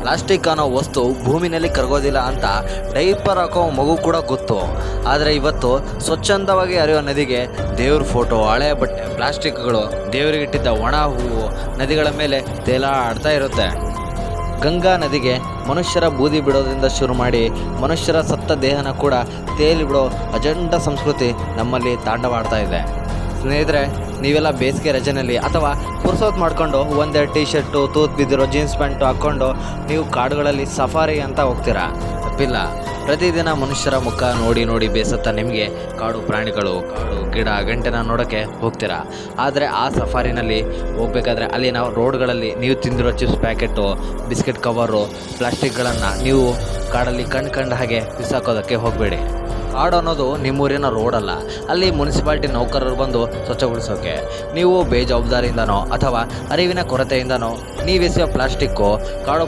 Plastic ಅನ್ನೋ ವಸ್ತು ಭೂಮಿನಲ್ಲಿ ಕರಗೋದಿಲ್ಲ ಅಂತ ಡೈಪರ್ ಹಾಕೋ ಮಗು ಕೂಡ ಗೊತ್ತು. ಆದರೆ ಇವತ್ತು ಸ್ವಚ್ಛಂದವಾಗಿ ಹರಿಯೋ ನದಿಗೆ ದೇವ್ರ ಫೋಟೋ, ಹಳೆ ಬಟ್ಟೆ, ಪ್ಲಾಸ್ಟಿಕ್ಗಳು, ದೇವರಿಗಿಟ್ಟಿದ್ದ ಒಣ ಹೂವು ನದಿಗಳ ಮೇಲೆ ತೇಲಾಡ್ತಾ ಇರುತ್ತೆ. ಗಂಗಾ ನದಿಗೆ ಮನುಷ್ಯರ ಬೂದಿ ಬಿಡೋದ್ರಿಂದ ಶುರು ಮಾಡಿ ಮನುಷ್ಯರ ಸತ್ತ ದೇಹನ ಕೂಡ ತೇಲಿ ಬಿಡೋ ಅಜಂಡ ಸಂಸ್ಕೃತಿ ನಮ್ಮಲ್ಲಿ ತಾಂಡವಾಡ್ತಾ ಇದೆ. ಸ್ನೇಹಿತರೆ, ನೀವೆಲ್ಲ ಬೇಸಿಗೆ ರಜೆಯಲ್ಲಿ ಅಥವಾ ಪುರ್ಸೋತ್ ಮಾಡಿಕೊಂಡು ಒಂದೇ ಟೀ ಶರ್ಟು, ತೂತ್ ಬಿದ್ದಿರೋ ಜೀನ್ಸ್ ಪ್ಯಾಂಟು ಹಾಕ್ಕೊಂಡು ನೀವು ಕಾಡುಗಳಲ್ಲಿ ಸಫಾರಿ ಅಂತ ಹೋಗ್ತೀರಾ. ತಪ್ಪಿಲ್ಲ. ಪ್ರತಿದಿನ ಮನುಷ್ಯರ ಮುಖ ನೋಡಿ ನೋಡಿ ಬೇಸತ್ತ ನಿಮಗೆ ಕಾಡು ಪ್ರಾಣಿಗಳು, ಕಾಡು ಗಿಡ ಗಂಟೆನ ನೋಡೋಕ್ಕೆ ಹೋಗ್ತೀರಾ. ಆದರೆ ಆ ಸಫಾರಿನಲ್ಲಿ ಹೋಗ್ಬೇಕಾದ್ರೆ ಅಲ್ಲಿನ ರೋಡ್ಗಳಲ್ಲಿ ನೀವು ತಿಂದಿರೋ ಚಿಪ್ಸ್ ಪ್ಯಾಕೆಟು, ಬಿಸ್ಕೆಟ್ ಕವರು, ಪ್ಲಾಸ್ಟಿಕ್ಗಳನ್ನು ನೀವು ಕಾಡಲ್ಲಿ ಕಂಡು ಹಾಗೆ ಬಿಸಾಕೋದಕ್ಕೆ ಹೋಗಬೇಡಿ. ಕಾಡು ಅನ್ನೋದು ನಿಮ್ಮೂರಿನ ರೋಡ್ ಅಲ್ಲ. ಅಲ್ಲಿ ಮುನ್ಸಿಪಾಲ್ಟಿ ನೌಕರರು ಬಂದು ಸ್ವಚ್ಛಗೊಳಿಸೋಕೆ ನೀವು ಬೇಜವಾಬ್ದಾರಿಯಿಂದನೋ ಅಥವಾ ಅರಿವಿನ ಕೊರತೆಯಿಂದನೋ ನೀವೆಸೆಯೋ ಪ್ಲಾಸ್ಟಿಕ್ಕು ಕಾಡು